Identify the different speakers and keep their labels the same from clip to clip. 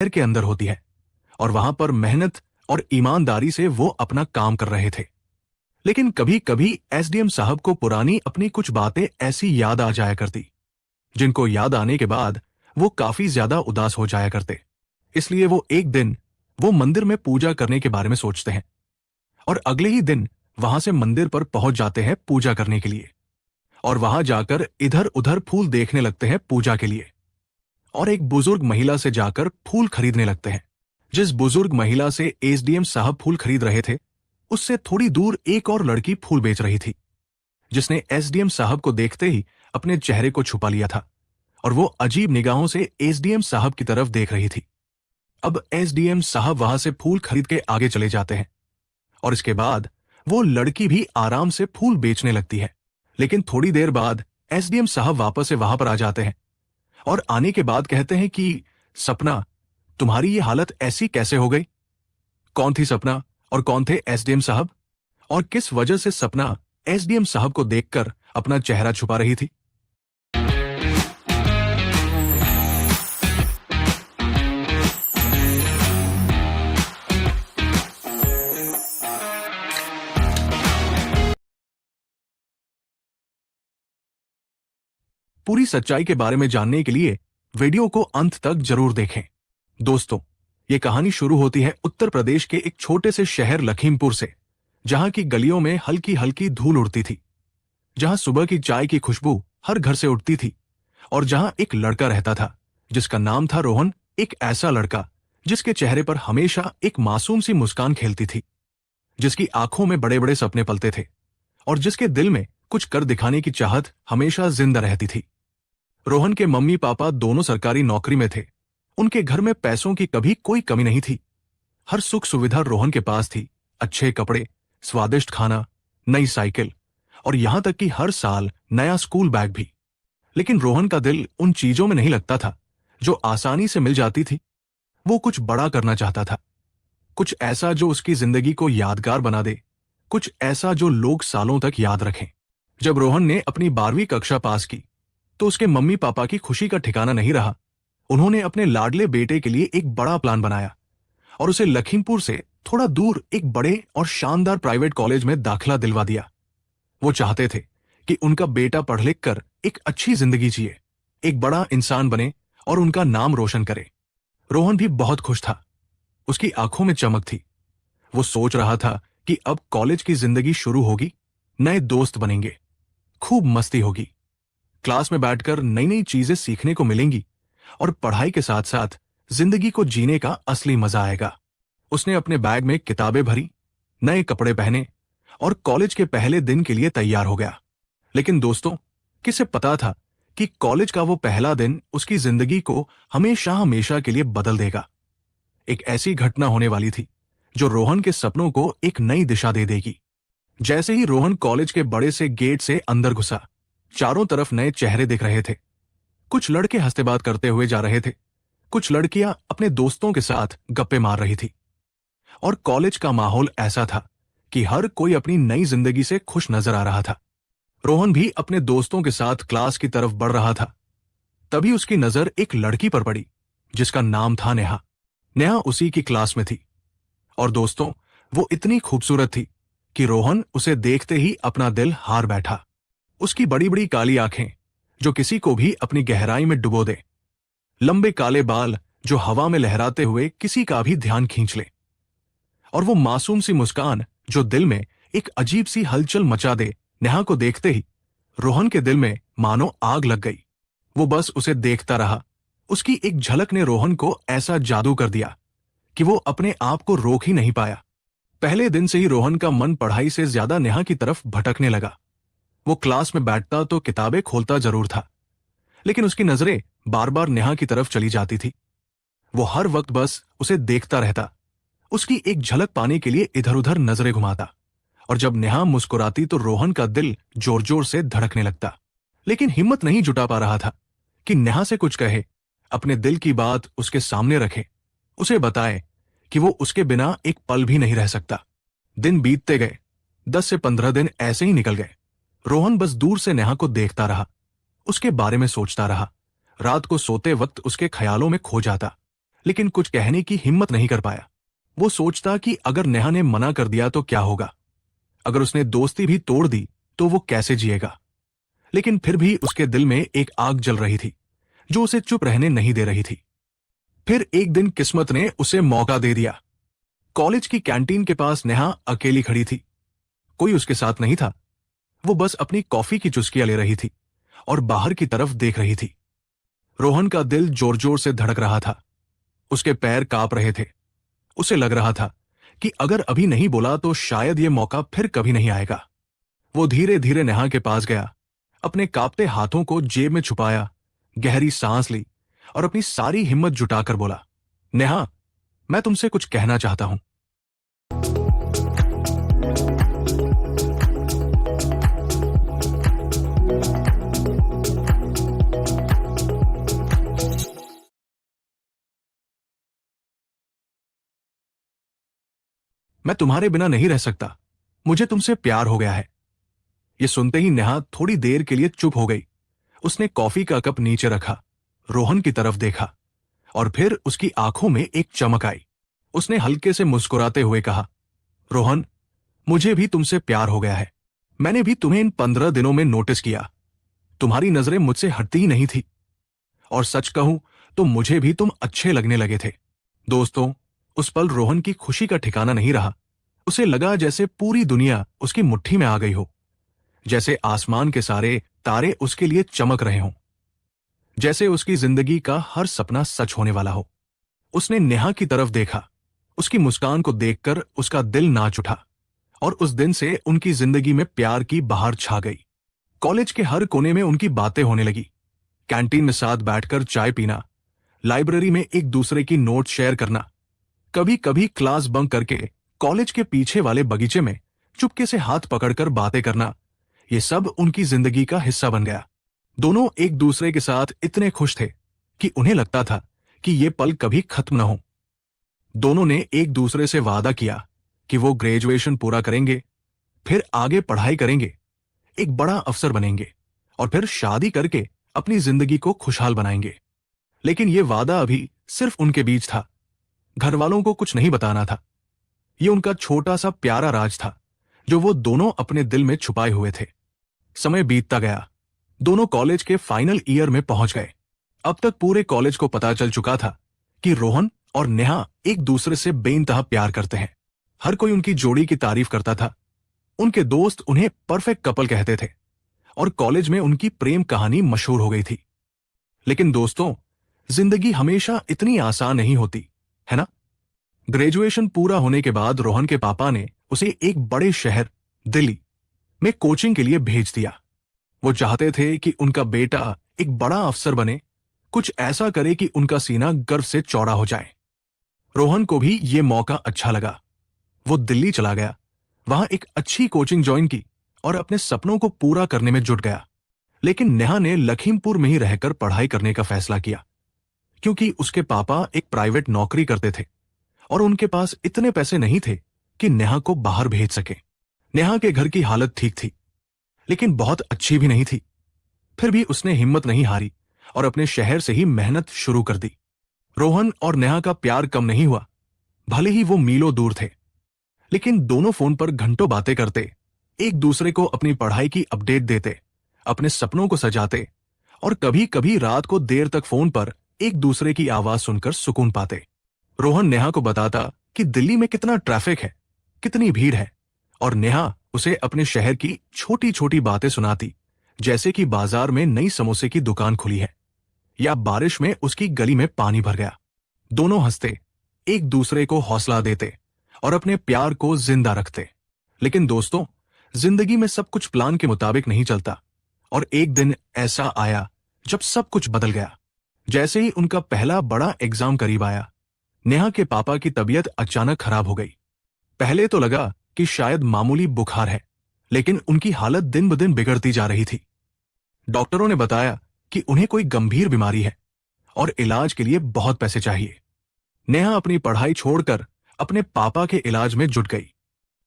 Speaker 1: शहर के अंदर होती है और वहां पर मेहनत और ईमानदारी से वो अपना काम कर रहे थे। लेकिन कभी कभी एसडीएम साहब को पुरानी अपनी कुछ बातें ऐसी याद आ जाया करती, जिनको याद आने के बाद वो काफी ज्यादा उदास हो जाया करते। इसलिए वो एक दिन वो मंदिर में पूजा करने के बारे में सोचते हैं और अगले ही दिन वहां से मंदिर पर पहुंच जाते हैं पूजा करने के लिए। और वहां जाकर इधर उधर फूल देखने लगते हैं पूजा के लिए, और एक बुजुर्ग महिला से जाकर फूल खरीदने लगते हैं। जिस बुजुर्ग महिला से एसडीएम साहब फूल खरीद रहे थे, उससे थोड़ी दूर एक और लड़की फूल बेच रही थी, जिसने एसडीएम साहब को देखते ही अपने चेहरे को छुपा लिया था और वो अजीब निगाहों से एसडीएम साहब की तरफ देख रही थी। अब एसडीएम साहब वहां से फूल खरीद के आगे चले जाते हैं और इसके बाद वो लड़की भी आराम से फूल बेचने लगती है। लेकिन थोड़ी देर बाद एसडीएम साहब वापस से वहां पर आ जाते हैं और आने के बाद कहते हैं कि सपना, तुम्हारी ये हालत ऐसी कैसे हो गई? कौन थी सपना और कौन थे एसडीएम साहब, और किस वजह से सपना एसडीएम साहब को देखकर अपना चेहरा छुपा रही थी? पूरी सच्चाई के बारे में जानने के लिए वीडियो को अंत तक जरूर देखें। दोस्तों, ये कहानी शुरू होती है उत्तर प्रदेश के एक छोटे से शहर लखीमपुर से, जहां की गलियों में हल्की हल्की धूल उड़ती थी, जहां सुबह की चाय की खुशबू हर घर से उठती थी, और जहां एक लड़का रहता था जिसका नाम था रोहन। एक ऐसा लड़का जिसके चेहरे पर हमेशा एक मासूम सी मुस्कान खेलती थी, जिसकी आंखों में बड़े बड़े सपने पलते थे और जिसके दिल में कुछ कर दिखाने की चाहत हमेशा जिंदा रहती थी। रोहन के मम्मी पापा दोनों सरकारी नौकरी में थे। उनके घर में पैसों की कभी कोई कमी नहीं थी। हर सुख सुविधा रोहन के पास थी, अच्छे कपड़े, स्वादिष्ट खाना, नई साइकिल, और यहां तक कि हर साल नया स्कूल बैग भी। लेकिन रोहन का दिल उन चीजों में नहीं लगता था जो आसानी से मिल जाती थी। वो कुछ बड़ा करना चाहता था, कुछ ऐसा जो उसकी जिंदगी को यादगार बना दे, कुछ ऐसा जो लोग सालों तक याद रखें। जब रोहन ने अपनी 12वीं कक्षा पास की तो उसके मम्मी पापा की खुशी का ठिकाना नहीं रहा। उन्होंने अपने लाडले बेटे के लिए एक बड़ा प्लान बनाया और उसे लखीमपुर से थोड़ा दूर एक बड़े और शानदार प्राइवेट कॉलेज में दाखिला दिलवा दिया। वो चाहते थे कि उनका बेटा पढ़ लिख कर एक अच्छी जिंदगी जिए, एक बड़ा इंसान बने और उनका नाम रोशन करे। रोहन भी बहुत खुश था। उसकी आंखों में चमक थी। वो सोच रहा था कि अब कॉलेज की जिंदगी शुरू होगी, नए दोस्त बनेंगे, खूब मस्ती होगी, क्लास में बैठकर नई नई चीजें सीखने को मिलेंगी और पढ़ाई के साथ साथ जिंदगी को जीने का असली मजा आएगा। उसने अपने बैग में किताबें भरी, नए कपड़े पहने और कॉलेज के पहले दिन के लिए तैयार हो गया। लेकिन दोस्तों, किसे पता था कि कॉलेज का वो पहला दिन उसकी जिंदगी को हमेशा हमेशा के लिए बदल देगा। एक ऐसी घटना होने वाली थी जो रोहन के सपनों को एक नई दिशा दे देगी। जैसे ही रोहन कॉलेज के बड़े से गेट से अंदर घुसा, चारों तरफ नए चेहरे दिख रहे थे। कुछ लड़के हंसते बात करते हुए जा रहे थे, कुछ लड़कियां अपने दोस्तों के साथ गप्पे मार रही थी, और कॉलेज का माहौल ऐसा था कि हर कोई अपनी नई जिंदगी से खुश नजर आ रहा था। रोहन भी अपने दोस्तों के साथ क्लास की तरफ बढ़ रहा था। तभी उसकी नजर एक लड़की पर पड़ी जिसका नाम था नेहा। नेहा उसी की क्लास में थी, और दोस्तों, वो इतनी खूबसूरत थी कि रोहन उसे देखते ही अपना दिल हार बैठा। उसकी बड़ी बड़ी काली आंखें जो किसी को भी अपनी गहराई में डुबो दे, लंबे काले बाल जो हवा में लहराते हुए किसी का भी ध्यान खींच ले, और वो मासूम सी मुस्कान जो दिल में एक अजीब सी हलचल मचा दे। नेहा को देखते ही रोहन के दिल में मानो आग लग गई। वो बस उसे देखता रहा। उसकी एक झलक ने रोहन को ऐसा जादू कर दिया कि वो अपने आप को रोक ही नहीं पाया। पहले दिन से ही रोहन का मन पढ़ाई से ज्यादा नेहा की तरफ भटकने लगा। वो क्लास में बैठता तो किताबें खोलता जरूर था, लेकिन उसकी नजरें बार बार नेहा की तरफ चली जाती थी। वो हर वक्त बस उसे देखता रहता, उसकी एक झलक पाने के लिए इधर उधर नजरें घुमाता, और जब नेहा मुस्कुराती तो रोहन का दिल जोर जोर से धड़कने लगता। लेकिन हिम्मत नहीं जुटा पा रहा था कि नेहा से कुछ कहे, अपने दिल की बात उसके सामने रखे, उसे बताए कि वो उसके बिना एक पल भी नहीं रह सकता। दिन बीतते गए, 10 से 15 दिन ऐसे ही निकल गए। रोहन बस दूर से नेहा को देखता रहा, उसके बारे में सोचता रहा। रात को सोते वक्त उसके ख्यालों में खो जाता। लेकिन कुछ कहने की हिम्मत नहीं कर पाया। वो सोचता कि अगर नेहा ने मना कर दिया तो क्या होगा, अगर उसने दोस्ती भी तोड़ दी तो वो कैसे जिएगा। लेकिन फिर भी उसके दिल में एक आग जल रही थी जो उसे चुप रहने नहीं दे रही थी। फिर एक दिन किस्मत ने उसे मौका दे दिया। कॉलेज की कैंटीन के पास नेहा अकेली खड़ी थी। कोई उसके साथ नहीं था। वो बस अपनी कॉफी की चुस्कियां ले रही थी और बाहर की तरफ देख रही थी। रोहन का दिल जोर जोर से धड़क रहा था। उसके पैर कांप रहे थे। उसे लग रहा था कि अगर अभी नहीं बोला तो शायद ये मौका फिर कभी नहीं आएगा। वो धीरे धीरे नेहा के पास गया, अपने कांपते हाथों को जेब में छुपाया, गहरी सांस ली और अपनी सारी हिम्मत जुटाकर बोला, नेहा, मैं तुमसे कुछ कहना चाहता हूं। मैं तुम्हारे बिना नहीं रह सकता। मुझे तुमसे प्यार हो गया है। ये सुनते ही नेहा थोड़ी देर के लिए चुप हो गई। उसने कॉफी का कप नीचे रखा, रोहन की तरफ देखा और फिर उसकी आंखों में एक चमक आई। उसने हल्के से मुस्कुराते हुए कहा, रोहन, मुझे भी तुमसे प्यार हो गया है। मैंने भी तुम्हें इन 15 दिनों में नोटिस किया। तुम्हारी नजरें मुझसे हटती ही नहीं थी और सच कहूं तो मुझे भी तुम अच्छे लगने लगे थे। दोस्तों, उस पल रोहन की खुशी का ठिकाना नहीं रहा। उसे लगा जैसे पूरी दुनिया उसकी मुट्ठी में आ गई हो, जैसे आसमान के सारे तारे उसके लिए चमक रहे हों, जैसे उसकी जिंदगी का हर सपना सच होने वाला हो। उसने नेहा की तरफ देखा। उसकी मुस्कान को देखकर उसका दिल नाच उठा और उस दिन से उनकी जिंदगी में प्यार की बहार छा गई। कॉलेज के हर कोने में उनकी बातें होने लगी। कैंटीन में साथ बैठकर चाय पीना, लाइब्रेरी में एक दूसरे की नोट शेयर करना, कभी कभी क्लास बंक करके कॉलेज के पीछे वाले बगीचे में चुपके से हाथ पकड़कर बातें करना, ये सब उनकी जिंदगी का हिस्सा बन गया। दोनों एक दूसरे के साथ इतने खुश थे कि उन्हें लगता था कि ये पल कभी खत्म न हो। दोनों ने एक दूसरे से वादा किया कि वो ग्रेजुएशन पूरा करेंगे, फिर आगे पढ़ाई करेंगे, एक बड़ा अफसर बनेंगे और फिर शादी करके अपनी जिंदगी को खुशहाल बनाएंगे। लेकिन ये वादा अभी सिर्फ उनके बीच था। घर वालों को कुछ नहीं बताना था। ये उनका छोटा सा प्यारा राज था जो वो दोनों अपने दिल में छुपाए हुए थे। समय बीतता गया। दोनों कॉलेज के फाइनल ईयर में पहुंच गए। अब तक पूरे कॉलेज को पता चल चुका था कि रोहन और नेहा एक दूसरे से बेइंतहा प्यार करते हैं। हर कोई उनकी जोड़ी की तारीफ करता था। उनके दोस्त उन्हें परफेक्ट कपल कहते थे और कॉलेज में उनकी प्रेम कहानी मशहूर हो गई थी। लेकिन दोस्तों, जिंदगी हमेशा इतनी आसान नहीं होती, है ना? ग्रेजुएशन पूरा होने के बाद रोहन के पापा ने उसे एक बड़े शहर दिल्ली में कोचिंग के लिए भेज दिया। वो चाहते थे कि उनका बेटा एक बड़ा अफसर बने, कुछ ऐसा करे कि उनका सीना गर्व से चौड़ा हो जाए। रोहन को भी ये मौका अच्छा लगा। वो दिल्ली चला गया, वहां एक अच्छी कोचिंग ज्वाइन की और अपने सपनों को पूरा करने में जुट गया। लेकिन नेहा ने लखीमपुर में ही रहकर पढ़ाई करने का फैसला किया, क्योंकि उसके पापा एक प्राइवेट नौकरी करते थे और उनके पास इतने पैसे नहीं थे कि नेहा को बाहर भेज सके। नेहा के घर की हालत ठीक थी, लेकिन बहुत अच्छी भी नहीं थी। फिर भी उसने हिम्मत नहीं हारी और अपने शहर से ही मेहनत शुरू कर दी। रोहन और नेहा का प्यार कम नहीं हुआ, भले ही वो मीलों दूर थे। लेकिन दोनों फोन पर घंटों बातें करते, एक दूसरे को अपनी पढ़ाई की अपडेट देते, अपने सपनों को सजाते और कभी कभी रात को देर तक फोन पर एक दूसरे की आवाज सुनकर सुकून पाते। रोहन नेहा को बताता कि दिल्ली में कितना ट्रैफिक है, कितनी भीड़ है, और नेहा उसे अपने शहर की छोटी छोटी बातें सुनाती, जैसे कि बाजार में नई समोसे की दुकान खुली है या बारिश में उसकी गली में पानी भर गया। दोनों हंसते, एक दूसरे को हौसला देते और अपने प्यार को जिंदा रखते। लेकिन दोस्तों, जिंदगी में सब कुछ प्लान के मुताबिक नहीं चलता और एक दिन ऐसा आया जब सब कुछ बदल गया। जैसे ही उनका पहला बड़ा एग्जाम करीब आया, नेहा के पापा की तबीयत अचानक खराब हो गई। पहले तो लगा कि शायद मामूली बुखार है, लेकिन उनकी हालत दिन ब दिन बिगड़ती जा रही थी। डॉक्टरों ने बताया कि उन्हें कोई गंभीर बीमारी है और इलाज के लिए बहुत पैसे चाहिए। नेहा अपनी पढ़ाई छोड़कर अपने पापा के इलाज में जुट गई।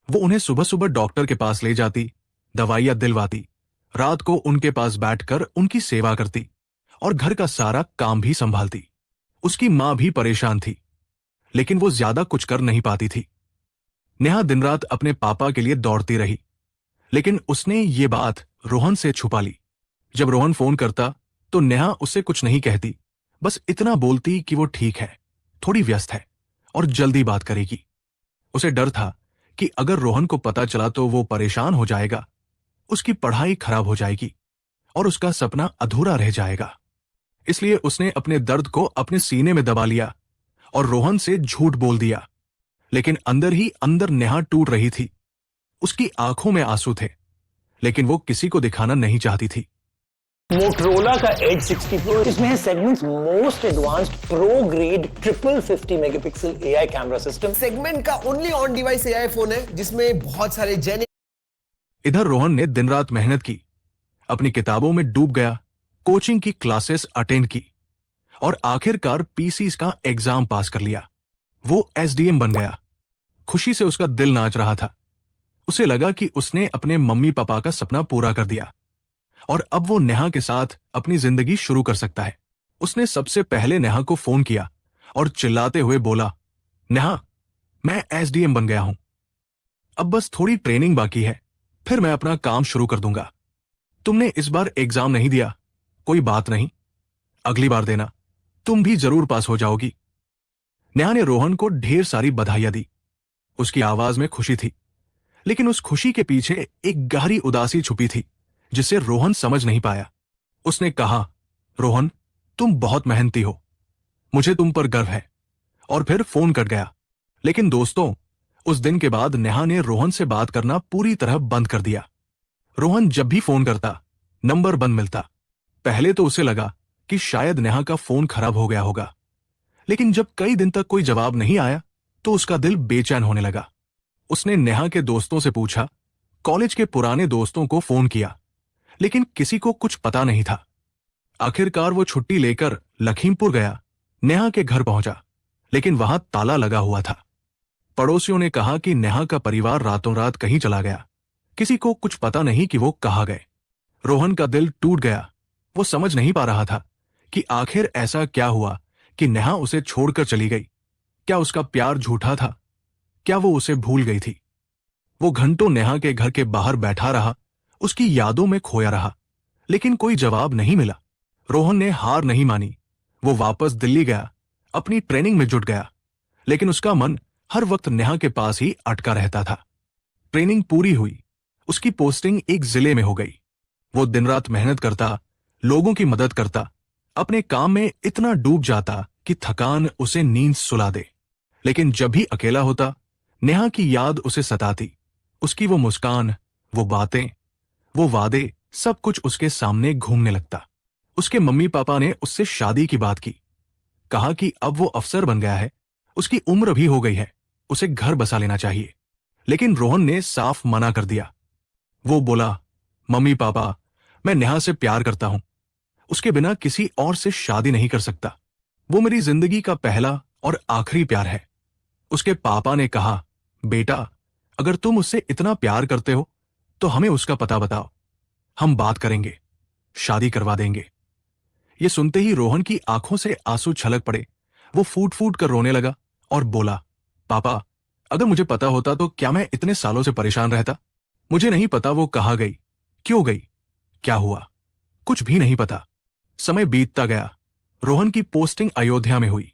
Speaker 1: वो उन्हें सुबह सुबह डॉक्टर के पास ले जाती, दवाइयां दिलवाती, रात को उनके पास बैठकर उनकी सेवा करती और घर का सारा काम भी संभालती। उसकी मां भी परेशान थी, लेकिन वो ज्यादा कुछ कर नहीं पाती थी। नेहा दिन रात अपने पापा के लिए दौड़ती रही, लेकिन उसने ये बात रोहन से छुपा ली। जब रोहन फोन करता तो नेहा उससे कुछ नहीं कहती, बस इतना बोलती कि वो ठीक है, थोड़ी व्यस्त है और जल्दी बात करेगी। उसे डर था कि अगर रोहन को पता चला तो वो परेशान हो जाएगा, उसकी पढ़ाई खराब हो जाएगी और उसका सपना अधूरा रह जाएगा। इसलिए उसने अपने दर्द को अपने सीने में दबा लिया और रोहन से झूठ बोल दिया। लेकिन अंदर ही अंदर नेहा टूट रही थी। उसकी आंखों में आंसू थे, लेकिन वो किसी को दिखाना नहीं चाहती थी।
Speaker 2: मोटरोला का एज 60 प्रो, इसमें है segment's most advanced pro grade triple 50 megapixel AI camera system.
Speaker 3: Segment का only on device AI phone है जिसमें बहुत सारे जेन।
Speaker 1: इधर रोहन ने दिन रात मेहनत की, अपनी किताबों में डूब गया, कोचिंग की क्लासेस अटेंड की और आखिरकार पीसीस का एग्जाम पास कर लिया। वो एसडीएम बन गया। खुशी से उसका दिल नाच रहा था। उसे लगा कि उसने अपने मम्मी पापा का सपना पूरा कर दिया और अब वो नेहा के साथ अपनी जिंदगी शुरू कर सकता है। उसने सबसे पहले नेहा को फोन किया और चिल्लाते हुए बोला, नेहा, मैं एसडीएम बन गया हूं। अब बस थोड़ी ट्रेनिंग बाकी है, फिर मैं अपना काम शुरू कर दूंगा। तुमने इस बार एग्जाम नहीं दिया, कोई बात नहीं, अगली बार देना, तुम भी जरूर पास हो जाओगी। नेहा ने रोहन को ढेर सारी बधाइयां दी। उसकी आवाज में खुशी थी, लेकिन उस खुशी के पीछे एक गहरी उदासी छुपी थी जिसे रोहन समझ नहीं पाया। उसने कहा, रोहन, तुम बहुत मेहनती हो, मुझे तुम पर गर्व है। और फिर फोन कट गया। लेकिन दोस्तों, उस दिन के बाद नेहा ने रोहन से बात करना पूरी तरह बंद कर दिया। रोहन जब भी फोन करता, नंबर बंद मिलता। पहले तो उसे लगा कि शायद नेहा का फोन खराब हो गया होगा, लेकिन जब कई दिन तक कोई जवाब नहीं आया तो उसका दिल बेचैन होने लगा। उसने नेहा के दोस्तों से पूछा, कॉलेज के पुराने दोस्तों को फोन किया, लेकिन किसी को कुछ पता नहीं था। आखिरकार वो छुट्टी लेकर लखीमपुर गया। नेहा के घर पहुंचा, लेकिन वहां ताला लगा हुआ था। पड़ोसियों ने कहा कि नेहा का परिवार रातों रात कहीं चला गया। किसी को कुछ पता नहीं कि वो कहाँ गए। रोहन का दिल टूट गया। वो समझ नहीं पा रहा था कि आखिर ऐसा क्या हुआ कि नेहा उसे छोड़कर चली गई। क्या उसका प्यार झूठा था? क्या वो उसे भूल गई थी? वो घंटों नेहा के घर के बाहर बैठा रहा, उसकी यादों में खोया रहा, लेकिन कोई जवाब नहीं मिला। रोहन ने हार नहीं मानी। वो वापस दिल्ली गया, अपनी ट्रेनिंग में जुट गया, लेकिन उसका मन हर वक्त नेहा के पास ही अटका रहता था। ट्रेनिंग पूरी हुई, उसकी पोस्टिंग एक जिले में हो गई। वो दिन रात मेहनत करता, लोगों की मदद करता, अपने काम में इतना डूब जाता कि थकान उसे नींद सुला दे। लेकिन जब भी अकेला होता, नेहा की याद उसे सताती। उसकी वो मुस्कान, वो बातें, वो वादे, सब कुछ उसके सामने घूमने लगता। उसके मम्मी पापा ने उससे शादी की बात की। कहा कि अब वो अफसर बन गया है, उसकी उम्र भी हो गई है, उसे घर बसा लेना चाहिए। लेकिन रोहन ने साफ मना कर दिया। वो बोला, मम्मी पापा, मैं नेहा से प्यार करता हूं, उसके बिना किसी और से शादी नहीं कर सकता। वो मेरी जिंदगी का पहला और आखिरी प्यार है। उसके पापा ने कहा, बेटा, अगर तुम उससे इतना प्यार करते हो तो हमें उसका पता बताओ, हम बात करेंगे, शादी करवा देंगे। ये सुनते ही रोहन की आंखों से आंसू छलक पड़े। वो फूट फूट कर रोने लगा और बोला, पापा, अगर मुझे पता होता तो क्या मैं इतने सालों से परेशान रहता? मुझे नहीं पता वो कहाँ गई, क्यों गई, क्या हुआ, कुछ भी नहीं पता। समय बीतता गया। रोहन की पोस्टिंग अयोध्या में हुई।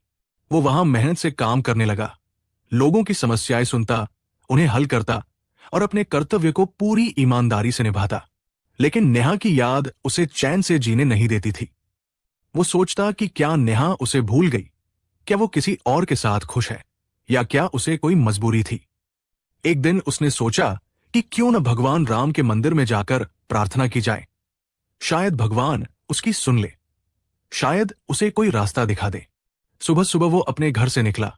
Speaker 1: वो वहां मेहनत से काम करने लगा, लोगों की समस्याएं सुनता, उन्हें हल करता और अपने कर्तव्य को पूरी ईमानदारी से निभाता। लेकिन नेहा की याद उसे चैन से जीने नहीं देती थी। वो सोचता कि क्या नेहा उसे भूल गई, क्या वो किसी और के साथ खुश है, या क्या उसे कोई मजबूरी थी। एक दिन उसने सोचा कि क्यों न भगवान राम के मंदिर में जाकर प्रार्थना की जाए। शायद भगवान उसकी सुन ले, शायद उसे कोई रास्ता दिखा दे। सुबह सुबह वो अपने घर से निकला,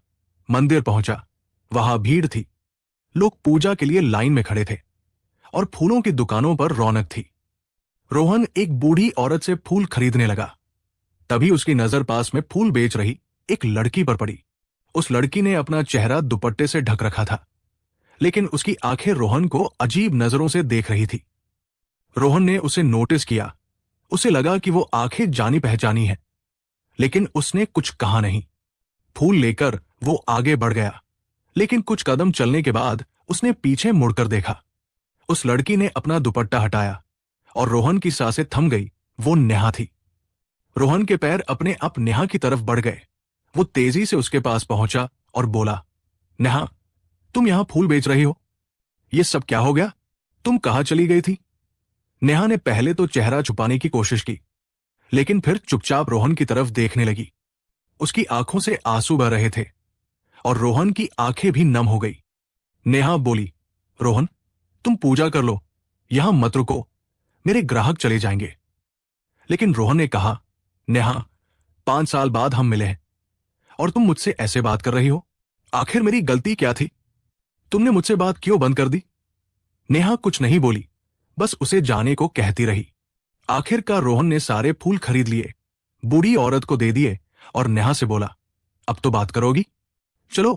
Speaker 1: मंदिर पहुंचा। वहां भीड़ थी, लोग पूजा के लिए लाइन में खड़े थे और फूलों की दुकानों पर रौनक थी। रोहन एक बूढ़ी औरत से फूल खरीदने लगा। तभी उसकी नजर पास में फूल बेच रही एक लड़की पर पड़ी। उस लड़की ने अपना चेहरा दुपट्टे से ढक रखा था, लेकिन उसकी आंखें रोहन को अजीब नजरों से देख रही थी। रोहन ने उसे नोटिस किया। उसे लगा कि वो आंखें जानी पहचानी है। लेकिन उसने कुछ कहा नहीं। फूल लेकर वो आगे बढ़ गया, लेकिन कुछ कदम चलने के बाद उसने पीछे मुड़कर देखा। उस लड़की ने अपना दुपट्टा हटाया और रोहन की सांसें थम गई। वो नेहा थी। रोहन के पैर अपने आप नेहा की तरफ बढ़ गए। वो तेजी से उसके पास पहुंचा और बोला, नेहा, तुम यहां फूल बेच रही हो? ये सब क्या हो गया? तुम कहां चली गई थी? नेहा ने पहले तो चेहरा छुपाने की कोशिश की, लेकिन फिर चुपचाप रोहन की तरफ देखने लगी। उसकी आंखों से आंसू बह रहे थे और रोहन की आंखें भी नम हो गई। नेहा बोली, रोहन, तुम पूजा कर लो, यहां मत रुको, मेरे ग्राहक चले जाएंगे। लेकिन रोहन ने कहा, नेहा, 5 साल बाद हम मिले हैं और तुम मुझसे ऐसे बात कर रही हो। आखिर मेरी गलती क्या थी? तुमने मुझसे बात क्यों बंद कर दी? नेहा कुछ नहीं बोली, बस उसे जाने को कहती रही। आखिरकार रोहन ने सारे फूल खरीद लिए, बूढ़ी औरत को दे दिए और नेहा से बोला, अब तो बात करोगी? चलो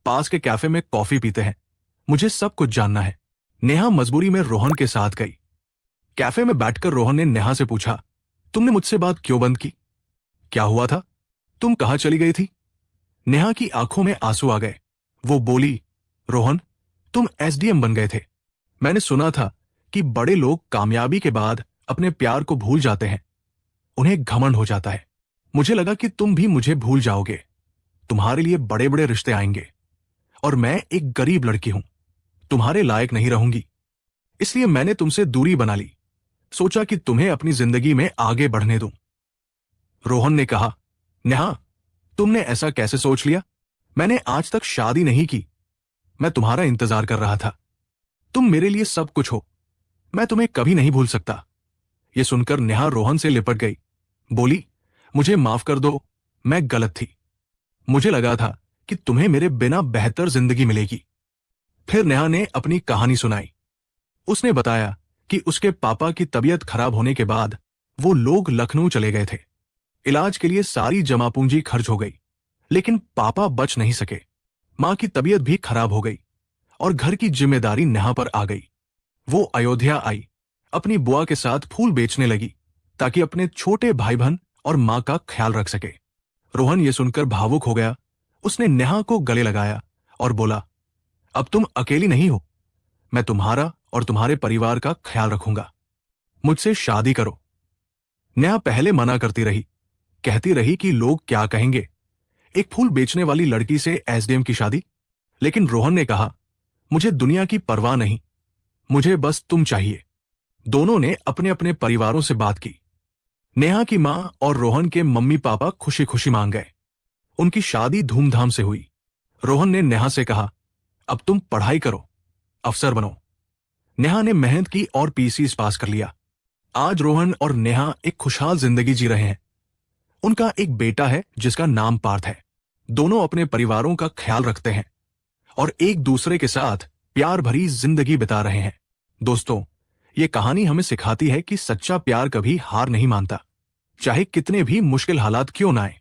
Speaker 1: पास के कैफे में कॉफी पीते हैं, मुझे सब कुछ जानना है। नेहा मजबूरी में रोहन के साथ गई। कैफे में बैठकर रोहन ने नेहा से पूछा, तुमने मुझसे बात क्यों बंद की? क्या हुआ था? तुम कहां चली गई थी? नेहा की आंखों में आंसू आ गए। वो बोली, रोहन, तुम एसडीएम बन गए थे। मैंने सुना था कि बड़े लोग कामयाबी के बाद अपने प्यार को भूल जाते हैं, उन्हें घमंड हो जाता है। मुझे लगा कि तुम भी मुझे भूल जाओगे, तुम्हारे लिए बड़े बड़े रिश्ते आएंगे और मैं एक गरीब लड़की हूं, तुम्हारे लायक नहीं रहूंगी। इसलिए मैंने तुमसे दूरी बना ली, सोचा कि तुम्हें अपनी जिंदगी में आगे बढ़ने दूं। रोहन ने कहा, नेहा, तुमने ऐसा कैसे सोच लिया? मैंने आज तक शादी नहीं की, मैं तुम्हारा इंतजार कर रहा था। तुम मेरे लिए सब कुछ हो, मैं तुम्हें कभी नहीं भूल सकता। यह सुनकर नेहा रोहन से लिपट गई, बोली, मुझे माफ कर दो, मैं गलत थी। मुझे लगा था कि तुम्हें मेरे बिना बेहतर जिंदगी मिलेगी। फिर नेहा ने अपनी कहानी सुनाई। उसने बताया कि उसके पापा की तबीयत खराब होने के बाद वो लोग लखनऊ चले गए थे। इलाज के लिए सारी जमा पूंजी खर्च हो गई, लेकिन पापा बच नहीं सके। मां की तबीयत भी खराब हो गई और घर की जिम्मेदारी नेहा पर आ गई। वो अयोध्या आई, अपनी बुआ के साथ फूल बेचने लगी ताकि अपने छोटे भाई बहन और मां का ख्याल रख सके। रोहन ये सुनकर भावुक हो गया। उसने नेहा को गले लगाया और बोला, अब तुम अकेली नहीं हो, मैं तुम्हारा और तुम्हारे परिवार का ख्याल रखूंगा, मुझसे शादी करो। नेहा पहले मना करती रही, कहती रही कि लोग क्या कहेंगे, एक फूल बेचने वाली लड़की से एसडीएम की शादी। लेकिन रोहन ने कहा, मुझे दुनिया की परवाह नहीं, मुझे बस तुम चाहिए। दोनों ने अपने अपने परिवारों से बात की। नेहा की मां और रोहन के मम्मी पापा खुशी खुशी मान गए। उनकी शादी धूमधाम से हुई। रोहन ने नेहा से कहा, अब तुम पढ़ाई करो, अफसर बनो। नेहा ने मेहनत की और पीसीस पास कर लिया। आज रोहन और नेहा एक खुशहाल जिंदगी जी रहे हैं। उनका एक बेटा है जिसका नाम पार्थ है। दोनों अपने परिवारों का ख्याल रखते हैं और एक दूसरे के साथ प्यार भरी जिंदगी बिता रहे हैं। दोस्तों, ये कहानी हमें सिखाती है कि सच्चा प्यार कभी हार नहीं मानता, चाहे कितने भी मुश्किल हालात क्यों ना आए।